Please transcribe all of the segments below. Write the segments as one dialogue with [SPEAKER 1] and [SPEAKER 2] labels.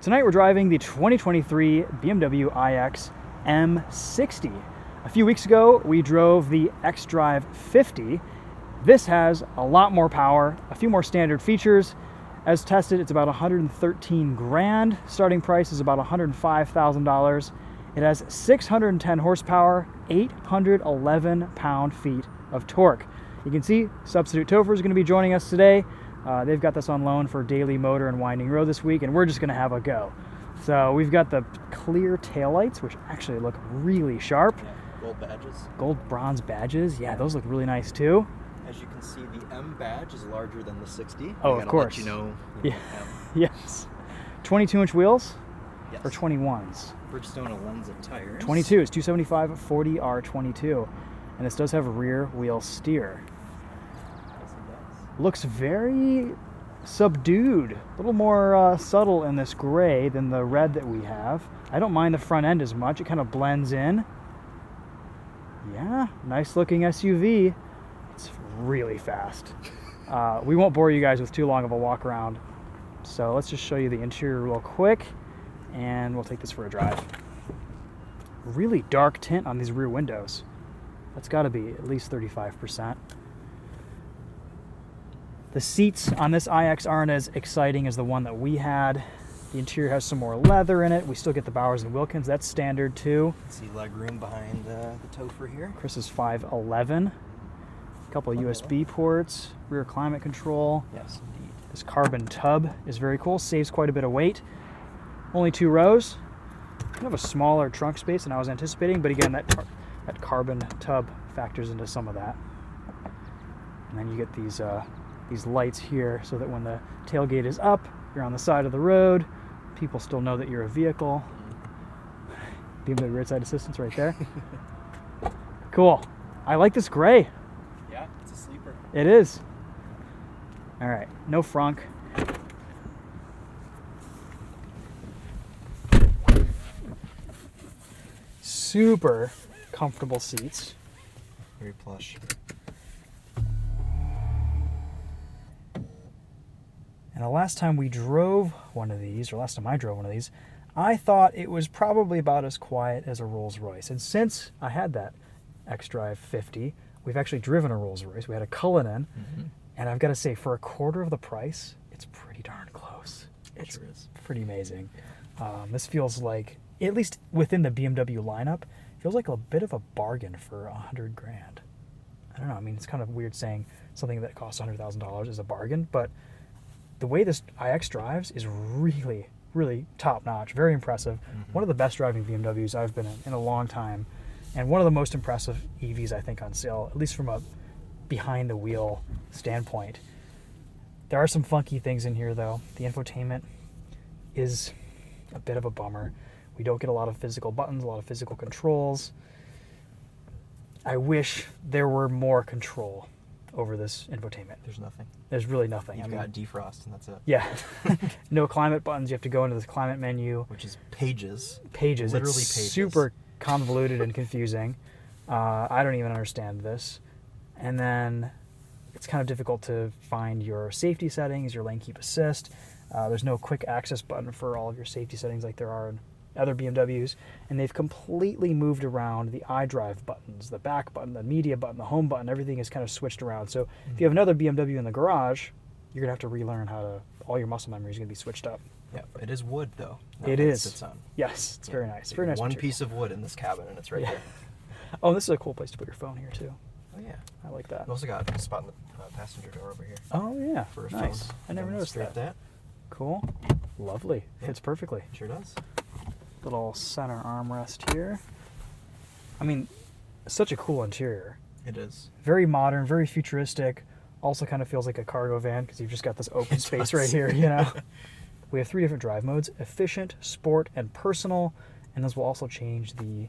[SPEAKER 1] Tonight we're driving the 2023 BMW iX M60. A few weeks ago we drove the xDrive 50. This has a lot more power, a few more standard features. As tested, it's about 113 grand. Starting price is about $105,000. It has 610 horsepower, 811 pound-feet of torque. You can see substitute TheTopher is going to be joining us today. They've got this on loan for daily motor and winding road this week, and we're just going to have a go. So we've got the clear taillights, which actually look really sharp.
[SPEAKER 2] Yeah, gold badges.
[SPEAKER 1] Gold bronze badges. Yeah, those look really nice too.
[SPEAKER 2] As you can see, the M badge is larger than the 60.
[SPEAKER 1] Oh, of course.
[SPEAKER 2] Let you know
[SPEAKER 1] yeah.
[SPEAKER 2] M.
[SPEAKER 1] Yes. 22-inch wheels?
[SPEAKER 2] Yes.
[SPEAKER 1] Or 21s?
[SPEAKER 2] Bridgestone Alenza tires.
[SPEAKER 1] 22 is 275 40R22. And this does have rear wheel steer.
[SPEAKER 2] Yes, it does.
[SPEAKER 1] Looks very subdued, a little more subtle in this gray than the red that we have. I don't mind the front end as much. It kind of blends in. Yeah, nice looking SUV. It's really fast. We won't bore you guys with too long of a walk around. So let's just show you the interior real quick and we'll take this for a drive. Really dark tint on these rear windows. That's got to be at least 35%. The seats on this iX aren't as exciting as the one that we had. The interior has some more leather in it. We still get the Bowers and Wilkins. That's standard too.
[SPEAKER 2] See leg room behind the TheTopher here.
[SPEAKER 1] Chris is 5'11". A couple of USB ports, rear climate control.
[SPEAKER 2] Yes, indeed.
[SPEAKER 1] This carbon tub is very cool. Saves quite a bit of weight. Only 2 rows. Kind of a smaller trunk space than I was anticipating, but again, that carbon tub factors into some of that. And then you get these lights here so that when the tailgate is up, you're on the side of the road, people still know that you're a vehicle. BMW roadside assistance right there. Cool. I like this gray.
[SPEAKER 2] Yeah, it's a sleeper.
[SPEAKER 1] It is. All right, no frunk. Super comfortable seats.
[SPEAKER 2] Very plush.
[SPEAKER 1] And the last time we drove one of these, or last time I drove one of these, I thought it was probably about as quiet as a Rolls-Royce. And since I had that xDrive 50, we've actually driven a Rolls-Royce. We had a Cullinan, and I've got to say, for a quarter of the price, it's pretty darn close. It
[SPEAKER 2] sure is.
[SPEAKER 1] Pretty amazing. This feels like, at least within the BMW lineup, feels like a bit of a bargain for 100 grand. I don't know. I mean, it's kind of weird saying something that costs $100,000 is a bargain, but the way this iX drives is really, really top-notch, very impressive. One of the best driving BMWs I've been in a long time, and one of the most impressive EVs, I think, on sale, at least from a behind-the-wheel standpoint. There are some funky things in here, though. The infotainment is a bit of a bummer. We don't get a lot of physical buttons, a lot of physical controls. I wish there were more control over this infotainment.
[SPEAKER 2] There's nothing.
[SPEAKER 1] There's really nothing.
[SPEAKER 2] You've got defrost and that's it.
[SPEAKER 1] Yeah. No climate buttons. You have to go into this climate menu.
[SPEAKER 2] Which is pages.
[SPEAKER 1] Pages.
[SPEAKER 2] Literally
[SPEAKER 1] it's
[SPEAKER 2] pages.
[SPEAKER 1] Super convoluted and confusing. I don't even understand this. And then it's kind of difficult to find your safety settings, your lane keep assist. There's no quick access button for all of your safety settings like there are in other BMWs, and they've completely moved around the iDrive buttons, the back button, the media button, the home button. Everything is kind of switched around. So if you have another BMW in the garage, you're gonna have to relearn how to. All your muscle memory is gonna be switched up.
[SPEAKER 2] Yeah, it is wood though.
[SPEAKER 1] It is.
[SPEAKER 2] Sits on.
[SPEAKER 1] Yes, it's very nice. Very nice.
[SPEAKER 2] One
[SPEAKER 1] material.
[SPEAKER 2] piece of wood in this cabin, and it's right there.
[SPEAKER 1] Oh, this is a cool place to put your phone here too.
[SPEAKER 2] Oh yeah.
[SPEAKER 1] I like that.
[SPEAKER 2] We also got a spot in the passenger door over here.
[SPEAKER 1] Oh yeah.
[SPEAKER 2] For a
[SPEAKER 1] Nice.
[SPEAKER 2] phone.
[SPEAKER 1] I never noticed that. Cool. Lovely.
[SPEAKER 2] Yeah.
[SPEAKER 1] Fits perfectly.
[SPEAKER 2] Sure does.
[SPEAKER 1] Little center armrest here. I mean, such a cool interior.
[SPEAKER 2] It is.
[SPEAKER 1] Very modern, very futuristic. Also kind of feels like a cargo van because you've just got this open space right here, you know. We have 3 different drive modes: efficient, sport, and personal. And this will also change the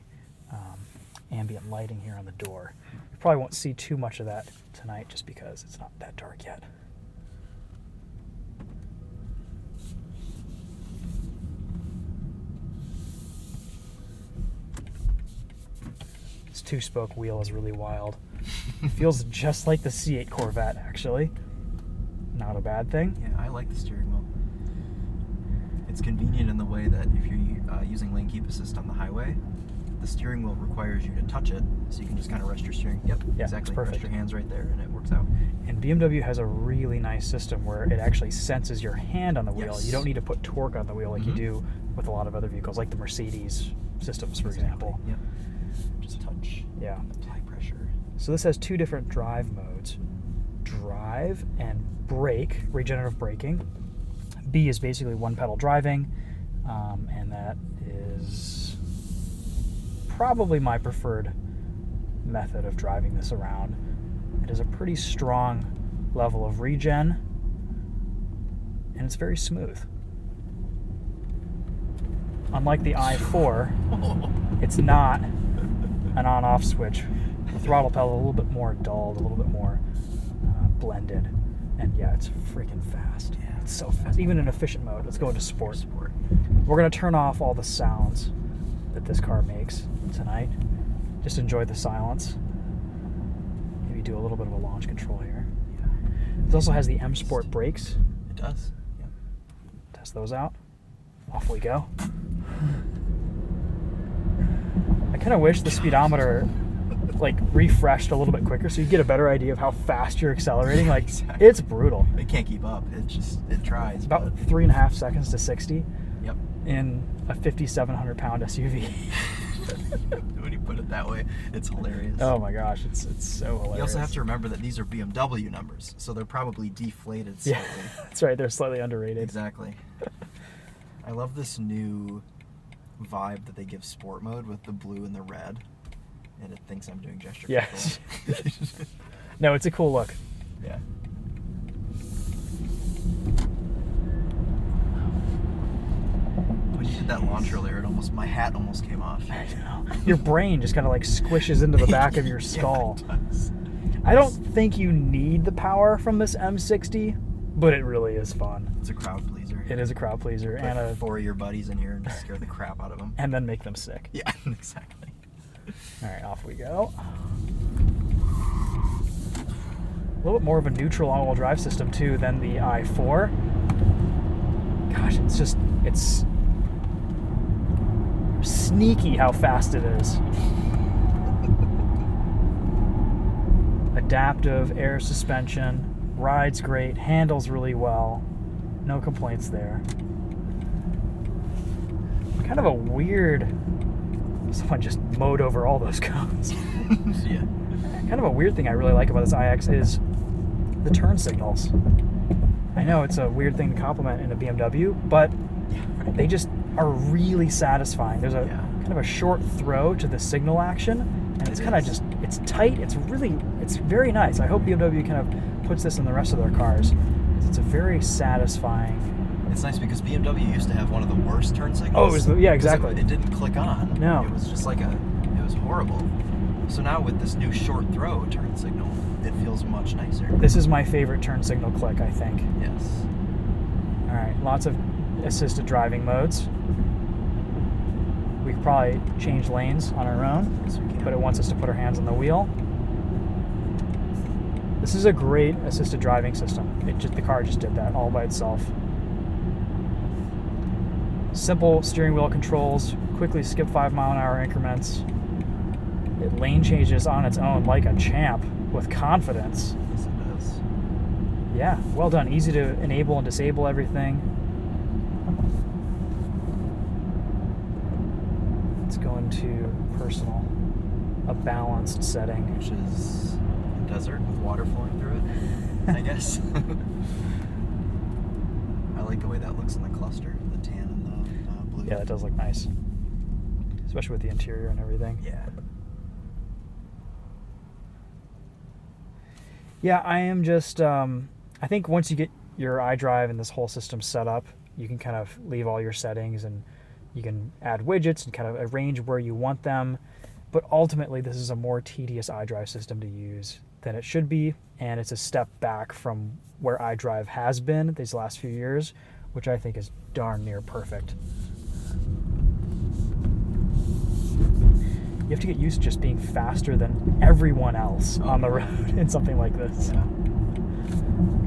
[SPEAKER 1] ambient lighting here on the door. You probably won't see too much of that tonight just because it's not that dark yet. This 2-spoke wheel is really wild. It feels just like the C8 Corvette, actually. Not a bad thing.
[SPEAKER 2] Yeah, I like the steering wheel. It's convenient in the way that if you're using lane keep assist on the highway, the steering wheel requires you to touch it, so you can just kind of rest your steering. Yep,
[SPEAKER 1] Yeah,
[SPEAKER 2] exactly.
[SPEAKER 1] it's perfect.
[SPEAKER 2] Rest your hands right there, and it works out.
[SPEAKER 1] And BMW has a really nice system where it actually senses your hand on the wheel.
[SPEAKER 2] Yes.
[SPEAKER 1] You don't need to put torque on the wheel like you do with a lot of other vehicles, like the Mercedes systems, for example.
[SPEAKER 2] Yep. Just touch.
[SPEAKER 1] Yeah.
[SPEAKER 2] High pressure.
[SPEAKER 1] So this has two different drive modes. Drive and brake, regenerative braking. B is basically one pedal driving, and that is probably my preferred method of driving this around. It has a pretty strong level of regen, and it's very smooth. Unlike the i4, it's not an on-off switch. The throttle pedal a little bit more dulled, a little bit more blended, and yeah, it's freaking fast.
[SPEAKER 2] Yeah.
[SPEAKER 1] It's so fast. Even in efficient mode. Let's go into sport.
[SPEAKER 2] Sport.
[SPEAKER 1] We're going to turn off all the sounds that this car makes tonight. Just enjoy the silence. Maybe do a little bit of a launch control here.
[SPEAKER 2] Yeah.
[SPEAKER 1] This also has the M Sport brakes.
[SPEAKER 2] It does. Yeah.
[SPEAKER 1] Test those out. Off we go. I kind of wish the speedometer like refreshed a little bit quicker so you get a better idea of how fast you're accelerating. Like,
[SPEAKER 2] Exactly.
[SPEAKER 1] It's brutal.
[SPEAKER 2] It can't keep up. It tries.
[SPEAKER 1] About
[SPEAKER 2] but-
[SPEAKER 1] 3.5 seconds to 60
[SPEAKER 2] Yep.
[SPEAKER 1] in a 5,700 pound SUV.
[SPEAKER 2] When you put it that way, it's hilarious.
[SPEAKER 1] Oh my gosh, it's so hilarious.
[SPEAKER 2] You also have to remember that these are BMW numbers, so they're probably deflated slightly.
[SPEAKER 1] Yeah, that's right. They're slightly underrated.
[SPEAKER 2] Exactly. I love this new vibe that they give sport mode with the blue and the red, and it thinks I'm doing gesture
[SPEAKER 1] Yes.
[SPEAKER 2] control.
[SPEAKER 1] No, it's a cool look.
[SPEAKER 2] Yeah. When you did that launch earlier, my hat almost came off.
[SPEAKER 1] I know. Your brain just kind of like squishes into the back of your skull.
[SPEAKER 2] Yeah, it does.
[SPEAKER 1] I don't think you need the power from this M60, but it really is fun.
[SPEAKER 2] It's a crowd pleaser.
[SPEAKER 1] It is a crowd pleaser
[SPEAKER 2] Put 4 of your buddies in here and just scare the crap out of them.
[SPEAKER 1] and then make them sick.
[SPEAKER 2] Yeah, exactly.
[SPEAKER 1] All right, off we go. A little bit more of a neutral all-wheel drive system too than the i4. Gosh, it's sneaky how fast it is. Adaptive air suspension, rides great, handles really well. No complaints there. Kind of a weird... Someone just mowed over all those cones.
[SPEAKER 2] Yeah.
[SPEAKER 1] Kind of a weird thing I really like about this iX is the turn signals. I know it's a weird thing to compliment in a BMW, but they just are really satisfying. There's a kind of a short throw to the signal action, and it's kind of just, it's tight. It's very nice. I hope BMW kind of puts this in the rest of their cars. It's a very satisfying.
[SPEAKER 2] It's nice because BMW used to have one of the worst turn signals.
[SPEAKER 1] Oh, it was yeah, exactly.
[SPEAKER 2] It didn't click on.
[SPEAKER 1] No.
[SPEAKER 2] It was just like it was horrible. So now with this new short throw turn signal, it feels much nicer.
[SPEAKER 1] This is my favorite turn signal click, I think.
[SPEAKER 2] Yes.
[SPEAKER 1] All right, lots of assisted driving modes. We could probably change lanes on our own,
[SPEAKER 2] Yes, we can.
[SPEAKER 1] but it wants us to put our hands on the wheel. This is a great assisted driving system. The car just did that all by itself. Simple steering wheel controls, quickly skip 5-mile-an-hour increments. It lane changes on its own like a champ with confidence.
[SPEAKER 2] Yes, it does.
[SPEAKER 1] Yeah, well done. Easy to enable and disable everything. Let's go into personal, a balanced setting.
[SPEAKER 2] Which is a desert with water flowing through it, I guess. I like the way that looks in the cluster, the tan and the blue.
[SPEAKER 1] Yeah, that does look nice, especially with the interior and everything.
[SPEAKER 2] Yeah.
[SPEAKER 1] Yeah, I am just, I think once you get your iDrive and this whole system set up, you can kind of leave all your settings and you can add widgets and kind of arrange where you want them. But ultimately, this is a more tedious iDrive system to use than it should be. And it's a step back from where iDrive has been these last few years, which I think is darn near perfect. You have to get used to just being faster than everyone else on the road in something like this.
[SPEAKER 2] Yeah.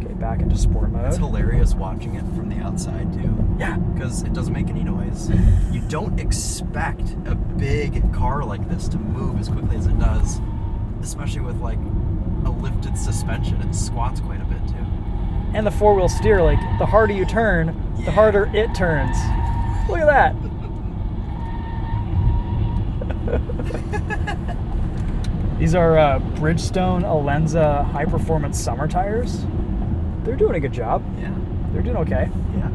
[SPEAKER 1] Okay, back into sport mode.
[SPEAKER 2] It's hilarious watching it from the outside too.
[SPEAKER 1] Yeah.
[SPEAKER 2] Because it doesn't make any noise. You don't expect a big car like this to move as quickly as it does, especially with like a lifted suspension. It squats quite a bit too.
[SPEAKER 1] And the four-wheel steer, like, the harder you turn, the harder it turns. Look at that. These are Bridgestone Alenza high-performance summer tires. They're doing a good job.
[SPEAKER 2] Yeah.
[SPEAKER 1] They're doing okay.
[SPEAKER 2] Yeah.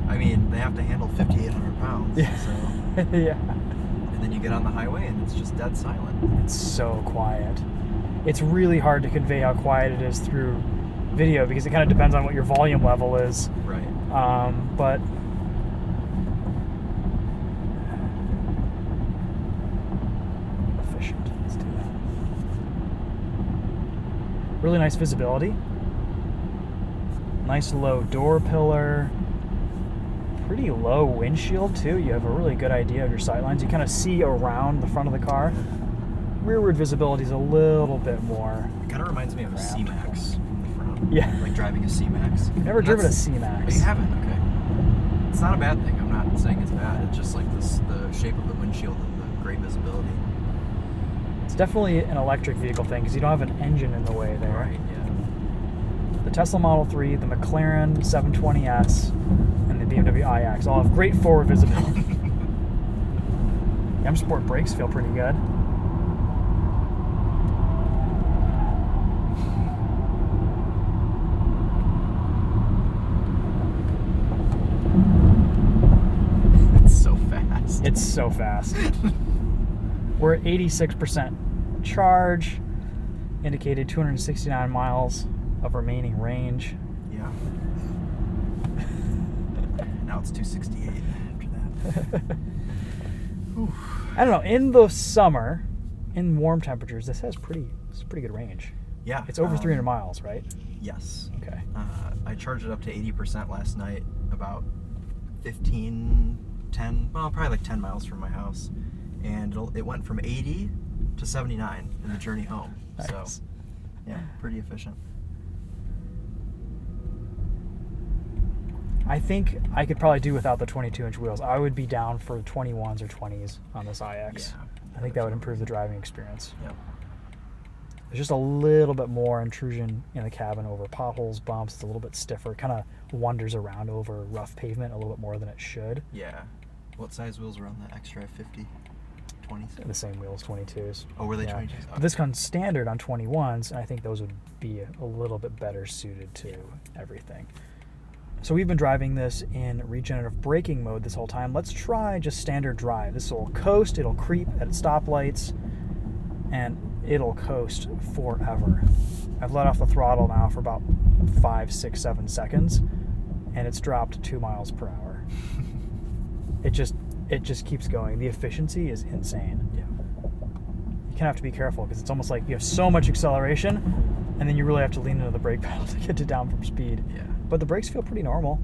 [SPEAKER 2] I mean, they have to handle 5,800 pounds.
[SPEAKER 1] Yeah.
[SPEAKER 2] So.
[SPEAKER 1] Yeah.
[SPEAKER 2] And then you get on the highway and it's just dead silent.
[SPEAKER 1] It's so quiet. It's really hard to convey how quiet it is through video because it kind of depends on what your volume level is.
[SPEAKER 2] Right.
[SPEAKER 1] But efficient. Let's do that. Really nice visibility. Nice low door pillar. Pretty low windshield too. You have a really good idea of your sightlines. You kind of see around the front of the car. Rearward visibility is a little bit more.
[SPEAKER 2] It kind of reminds me of a C-Max from the front.
[SPEAKER 1] Yeah.
[SPEAKER 2] Like driving a C-Max.
[SPEAKER 1] I've never driven a C-Max.
[SPEAKER 2] You haven't? Okay. It's not a bad thing. I'm not saying it's bad. It's just like this, the shape of the windshield and the great visibility.
[SPEAKER 1] It's definitely an electric vehicle thing because you don't have an engine in the way there.
[SPEAKER 2] Right, yeah.
[SPEAKER 1] The Tesla Model 3, the McLaren 720S, and the BMW iX all have great forward visibility. M Sport brakes feel pretty good.
[SPEAKER 2] It's so fast.
[SPEAKER 1] It's so fast. We're at 86% charge, indicated 269 miles of remaining range.
[SPEAKER 2] Yeah. Now it's 268 after that.
[SPEAKER 1] I don't know. In the summer, in warm temperatures, this has pretty good range.
[SPEAKER 2] Yeah.
[SPEAKER 1] It's over 300 miles, right?
[SPEAKER 2] Yes.
[SPEAKER 1] Okay.
[SPEAKER 2] I charged it up to 80% last night, about probably like 10 miles from my house. And it went from 80 to 79 in the journey home.
[SPEAKER 1] Nice.
[SPEAKER 2] So, yeah, pretty efficient.
[SPEAKER 1] I think I could probably do without the 22-inch wheels. I would be down for 21s or 20s on this iX.
[SPEAKER 2] Yeah.
[SPEAKER 1] I think that would improve the driving experience.
[SPEAKER 2] Yep.
[SPEAKER 1] There's just a little bit more intrusion in the cabin over potholes, bumps. It's a little bit stiffer. It kind of wanders around over rough pavement a little bit more than it should.
[SPEAKER 2] Yeah. What size wheels were on the extra 50? 20s?
[SPEAKER 1] The same wheels, 22s.
[SPEAKER 2] Oh, were they
[SPEAKER 1] Yeah.
[SPEAKER 2] 22s?
[SPEAKER 1] But this comes standard on 21s, and I think those would be a little bit better suited to everything. So we've been driving this in regenerative braking mode this whole time. Let's try just standard drive. This will coast, it'll creep at stoplights, and it'll coast forever. I've let off the throttle now for about 5, 6, 7 seconds, and it's dropped 2 miles per hour. It just keeps going. The efficiency is insane.
[SPEAKER 2] Yeah.
[SPEAKER 1] You kind of have to be careful because it's almost like you have so much acceleration, and then you really have to lean into the brake pedal to get it down from speed.
[SPEAKER 2] Yeah.
[SPEAKER 1] But the brakes feel pretty normal.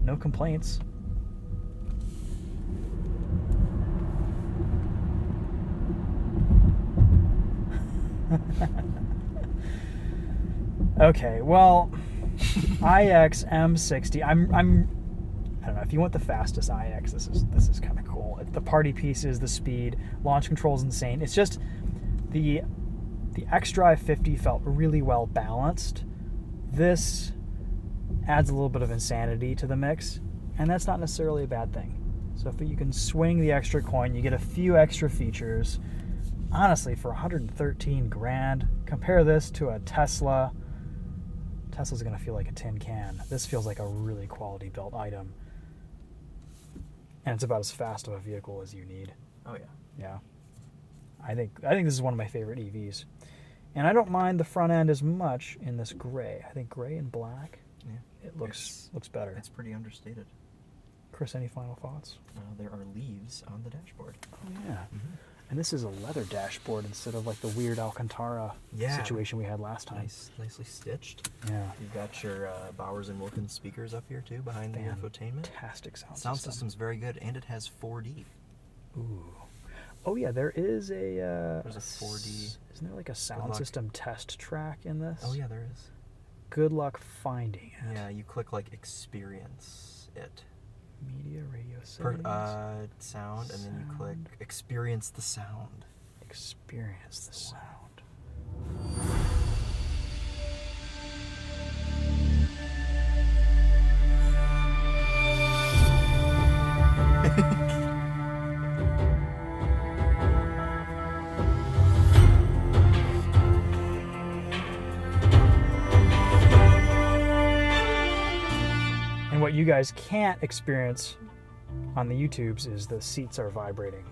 [SPEAKER 1] No complaints. Okay, well, iX M60. I don't know if you want the fastest iX. This is kind of cool. The party pieces, the speed, launch control is insane. It's just the xDrive 50 felt really well balanced. This adds a little bit of insanity to the mix, and that's not necessarily a bad thing. So if you can swing the extra coin, you get a few extra features. Honestly, for 113 grand, compare this to a Tesla. Tesla's gonna feel like a tin can. This feels like a really quality built item, and it's about as fast of a vehicle as you need.
[SPEAKER 2] Oh yeah.
[SPEAKER 1] Yeah, I think this is one of my favorite EVs, and I don't mind the front end as much in this gray. I think gray and black,
[SPEAKER 2] Yeah.
[SPEAKER 1] it looks better.
[SPEAKER 2] It's pretty understated.
[SPEAKER 1] Chris, any final thoughts?
[SPEAKER 2] There are leaves on the dashboard.
[SPEAKER 1] Oh yeah, and this is a leather dashboard instead of like the weird Alcantara situation we had last time.
[SPEAKER 2] Nicely stitched.
[SPEAKER 1] Yeah,
[SPEAKER 2] You've got your Bowers and Wilkins speakers up here too, behind the infotainment.
[SPEAKER 1] fantastic sound
[SPEAKER 2] Sound
[SPEAKER 1] system.
[SPEAKER 2] system's very good, and it has 4D.
[SPEAKER 1] Ooh. Oh yeah, there is a.
[SPEAKER 2] There's a 4D.
[SPEAKER 1] Isn't there like a sound
[SPEAKER 2] luck.
[SPEAKER 1] system test track in this?
[SPEAKER 2] Oh yeah, there is.
[SPEAKER 1] good luck finding it.
[SPEAKER 2] Yeah, you click like experience it.
[SPEAKER 1] Media, radio settings.
[SPEAKER 2] Sound, and then you click experience the sound.
[SPEAKER 1] Experience the sound. And what you guys can't experience on the YouTubes is the seats are vibrating.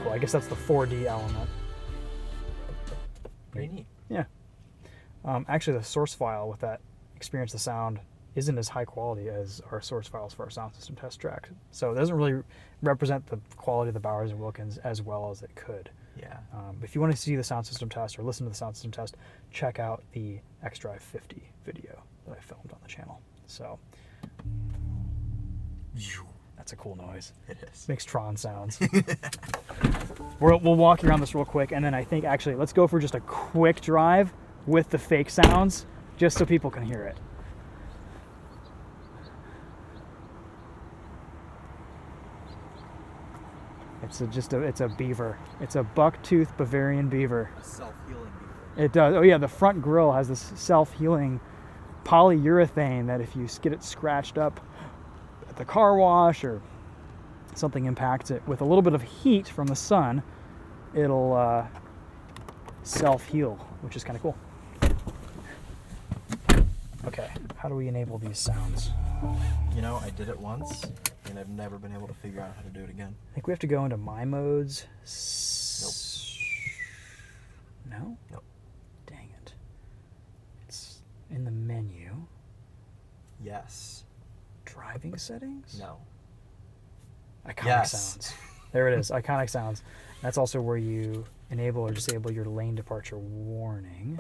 [SPEAKER 1] Cool, I guess that's the 4D element.
[SPEAKER 2] Pretty neat.
[SPEAKER 1] Yeah. Actually, the source file with that experience the sound isn't as high quality as our source files for our sound system test track. So it doesn't really represent the quality of the Bowers and Wilkins as well as it could.
[SPEAKER 2] Yeah.
[SPEAKER 1] If you want to see the sound system test or listen to the sound system test, check out the X-Drive 50 video that I filmed on the channel. So that's a cool noise.
[SPEAKER 2] It is.
[SPEAKER 1] Makes Tron sounds. We'll walk you around this real quick, and then I think actually let's go for just a quick drive with the fake sounds, just so people can hear it. It's a beaver. It's a buck-toothed Bavarian beaver.
[SPEAKER 2] A self-healing beaver.
[SPEAKER 1] It does. Oh yeah, the front grille has this self-healing polyurethane that if you get it scratched up at the car wash or something impacts it with a little bit of heat from the sun, it'll self-heal, which is kind of cool. Okay, how do we enable these sounds?
[SPEAKER 2] You know, I did it once, and I've never been able to figure out how to do it again.
[SPEAKER 1] I think we have to go into My Modes.
[SPEAKER 2] Nope.
[SPEAKER 1] No?
[SPEAKER 2] Nope.
[SPEAKER 1] Dang it. It's in the menu.
[SPEAKER 2] Yes.
[SPEAKER 1] Driving settings?
[SPEAKER 2] No.
[SPEAKER 1] Iconic
[SPEAKER 2] Yes.
[SPEAKER 1] sounds. There it is, iconic sounds. That's also where you enable or disable your lane departure warning.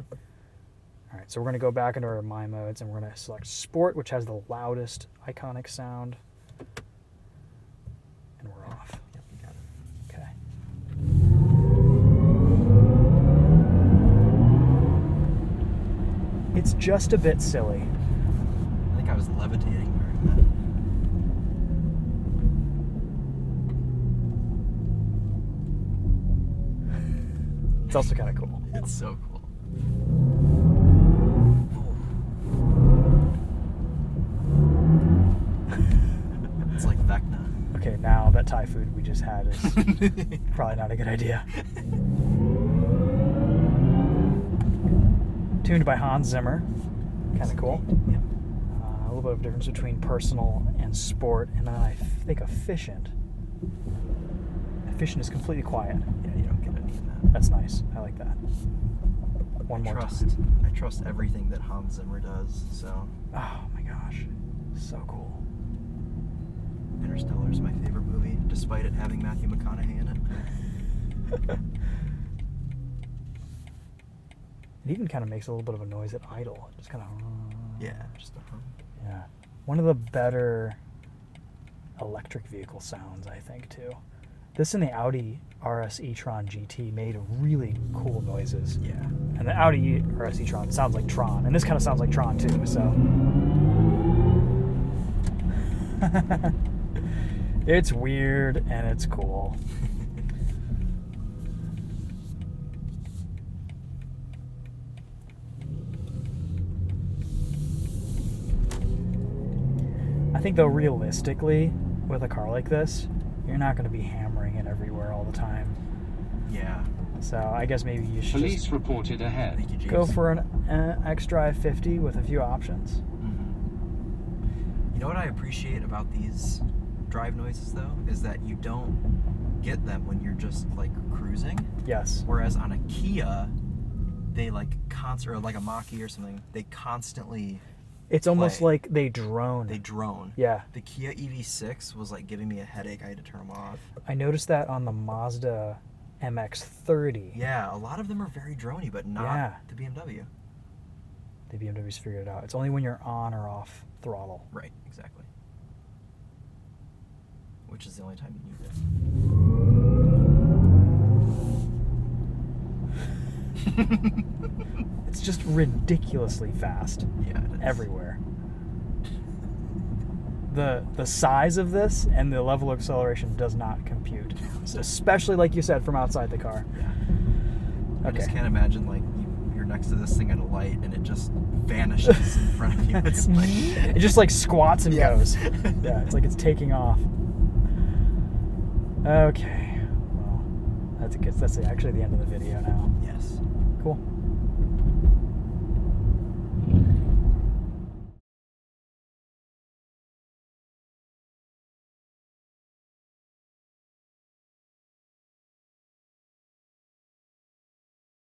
[SPEAKER 1] All right, so we're going to go back into our My Modes, and we're going to select Sport, which has the loudest iconic sound. And we're off.
[SPEAKER 2] Yep, you got it.
[SPEAKER 1] Okay. It's just a bit silly.
[SPEAKER 2] I think I was levitating during that.
[SPEAKER 1] It's also kind of cool.
[SPEAKER 2] It's so cool. It's like Vecna.
[SPEAKER 1] Okay, now that Thai food we just had is probably not a good idea. Tuned by Hans Zimmer. Kind of cool.
[SPEAKER 2] Yep.
[SPEAKER 1] A little bit of difference between personal and sport, and then I think efficient. Efficient is completely quiet.
[SPEAKER 2] Yeah, you don't get any of that.
[SPEAKER 1] That's nice. I like that. One more time.
[SPEAKER 2] I trust everything that Hans Zimmer does, so.
[SPEAKER 1] Oh my gosh. So cool.
[SPEAKER 2] Interstellar is my favorite movie, despite it having Matthew McConaughey in it.
[SPEAKER 1] It even kind of makes a little bit of a noise at idle. Just kind of.
[SPEAKER 2] Yeah, just a hum.
[SPEAKER 1] Yeah. One of the better electric vehicle sounds, I think, too. This and the Audi RS e-tron GT made really cool noises.
[SPEAKER 2] Yeah.
[SPEAKER 1] And the Audi RS e-tron sounds like Tron, and this kind of sounds like Tron too, so. It's weird and it's cool. I think though realistically, with a car like this, you're not going to be hammering it everywhere all the time.
[SPEAKER 2] Yeah.
[SPEAKER 1] So I guess maybe you should
[SPEAKER 3] Police
[SPEAKER 1] just
[SPEAKER 3] reported ahead.
[SPEAKER 2] Thank you, James.
[SPEAKER 1] go for an X-Drive 50 with a few options.
[SPEAKER 2] You know what I appreciate about these drive noises though is that you don't get them when you're just like cruising.
[SPEAKER 1] Yes.
[SPEAKER 2] Whereas on a Kia, they like or like a Mach-E or something, they constantly
[SPEAKER 1] It's almost
[SPEAKER 2] play.
[SPEAKER 1] like they drone.
[SPEAKER 2] They drone.
[SPEAKER 1] Yeah.
[SPEAKER 2] The Kia EV6 was like giving me a headache. I had to turn them off.
[SPEAKER 1] I noticed that on the Mazda MX-30.
[SPEAKER 2] Yeah, a lot of them are very drony, but not
[SPEAKER 1] Yeah.
[SPEAKER 2] the BMW.
[SPEAKER 1] The BMW's figured it out. It's only when you're on or off throttle.
[SPEAKER 2] Right, exactly. which is the only time you need it.
[SPEAKER 1] It's just ridiculously fast.
[SPEAKER 2] Yeah, it is.
[SPEAKER 1] Everywhere. The size of this and the level of acceleration does not compute, especially like you said from outside the car.
[SPEAKER 2] Yeah. I
[SPEAKER 1] Okay.
[SPEAKER 2] just can't imagine like you're next to this thing at a light and it just vanishes in front of you. It's like
[SPEAKER 1] It just like squats and
[SPEAKER 2] Yeah.
[SPEAKER 1] goes. Yeah, it's like it's taking off. Okay. Well, that's actually the end of the video now.
[SPEAKER 2] yes.
[SPEAKER 1] Cool.